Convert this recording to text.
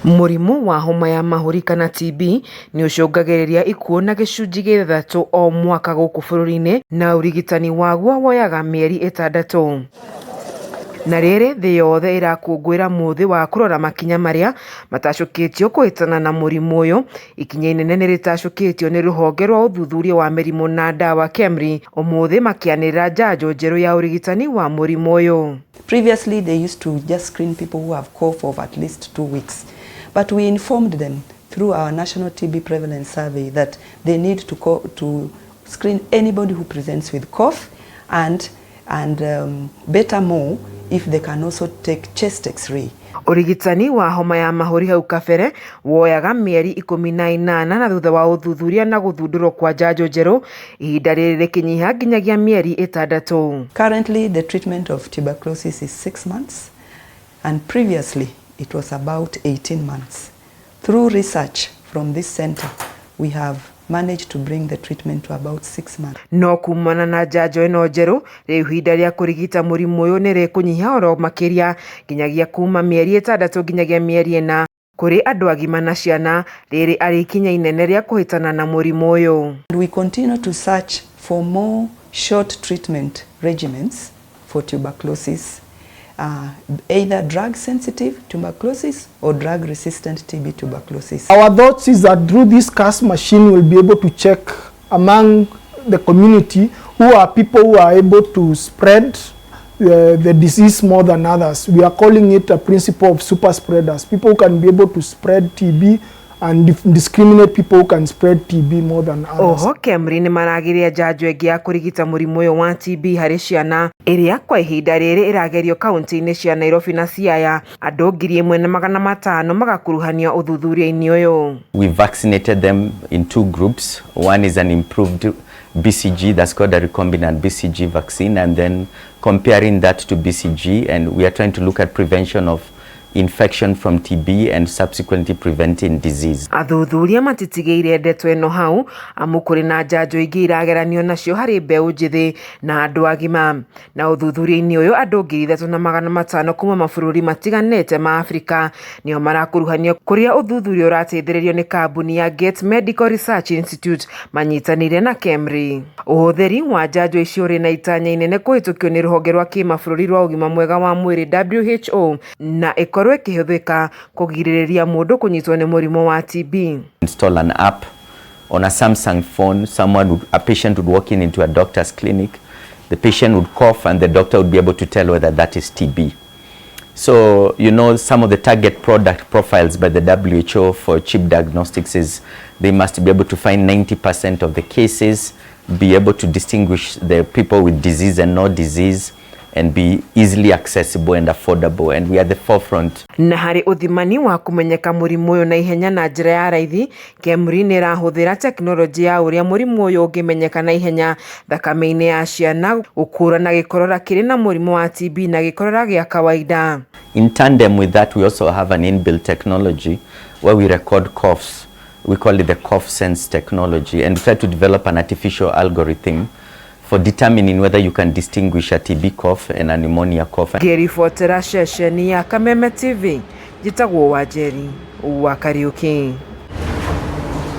Mũrimũ wa homa ya mahũri kana TB nĩ ũcũngagĩrĩria ikuũ na gĩcunjĩ gĩa 3 o mwaka gũkũ bũrũri-inĩ, na ũrigitani waguo woyaga mĩeri 6. Na rĩrĩ thĩ yothe ĩrakũngũĩra mũthĩ wa kũrora makinya marĩa matacũkĩtio kũhĩtana na mũrimũ ũyũ. Ikinya inene nĩ rĩtacũkĩtio nĩ rũhonge rwa ũthuthuria wa mĩrimũ na ndawa KEMRI ũmũthĩ makĩanĩrĩra njanjo njerũ ya ũrigitani wa mũrimũ ũyũ. Previously they used to just screen people who have cough of at least 2 weeks. But we informed them through our national TB prevalence survey that they need to screen anybody who presents with cough and better more if they can also take chest x-ray. Ũrigitani wa homa ya mahũri hau kabere woyaga mĩeri 18 na thutha wa ũthuthuria na gũthundũrwo kwa njanjo njerũ ihinda rĩrĩ rĩkĩnyiha nginyagia mĩeri 6. Currently the treatment of tuberculosis is 6 months and previously it was about 18 months. Through research from this center, we have managed to bring the treatment to about 6 months. No kumana na njanjo ĩno njerũ, rĩu ihinda rĩa kũrigita mũrimũ ũyũ nĩ rĩkũnyiha oro makĩria nginyagia kuma mĩeri 6 nginyagia mĩeri 4 kũrĩ andũ agima na ciana, rĩrĩ arĩ ikinya inene rĩa kũhĩtana na mũrimũ ũyũ. We continue to search for more short treatment regimens for tuberculosis. Either drug-sensitive tuberculosis or drug-resistant TB tuberculosis. Our thoughts is that through this CAS machine we'll be able to check among the community who are people who are able to spread the disease more than others. We are calling it a principle of super spreaders. People who can be able to spread TB and discriminate people who can spread TB more than others. Oho KEMRI nĩ maragĩria njanjo ĩngĩ ya kũrigita mũrimũ ũyũ wa TB harĩ ciana ĩrĩa kwa ihinda rĩrĩ ĩragerio kaunti-inĩ cia Nairobi na Siaya. Andũ 1,500 magakuruhanio ũthuthuria-inĩ ũyũ. We vaccinated them in 2 groups. One is an improved BCG, that's called a recombinant BCG vaccine, and then comparing that to BCG, and we are trying to look at prevention of infection from TB and subsequently preventing disease. Athuthuria matitigĩire ndeto ĩno hau amu kũrĩ na njanjo ingĩ irageranio nacio harĩ mbeũ njĩthĩ na andũ agima. Na ũthuthuria-inĩ ũyũ andũ 3,500 kuma mabũrũri matiganĩte ma Afrika nĩo marakuruhanio, kũrĩa ũthuthuria ũrateithĩrĩrio nĩ kambuni ya Get Medical Research Institute manyitanĩire na KEMRI. Ũhũthĩri wa njanjo icio ũrĩ na itanya inene kũhĩtũkio nĩ rũhonge rwa kĩmabũrũri rwa ũgima mwega wa mwĩrĩ WHO na ĩkorwo ĩkĩhũthĩka kũgirĩrĩria mũndũ kũnyitwo nĩ mũrimũ wa TB. Install an app on a Samsung phone. A patient would walk into a doctor's clinic, the patient would cough and the doctor would be able to tell whether that is TB. So, you know, some of the target product profiles by the WHO for cheap diagnostics is they must be able to find 90% of the cases, be able to distinguish the people with disease and no disease, and be easily accessible and affordable, and we are the forefront. Na harĩ ũthimani wa kũmenyeka mũrimũ ũyũ na ihenya na njĩra ya raithi, KEMRI nĩ ĩrahũthĩra tekinoronjĩ ya ũrĩa mũrimũ ũyũ ũngĩmenyeka na ihenya thakame-inĩ ya ciana, gũkũrana gĩkorora kĩrĩ na mũrimũ wa TB na gĩkorora gĩa kawaida. In tandem with that, we also have an inbuilt technology where we record coughs. We call it the cough sense technology, and we try to develop an artificial algorithm for determining whether you can distinguish a TB cough and a pneumonia cough. Ngĩribotera ceceni ya Kameme TV, njĩtagwo Wanjeri wa Kariuki.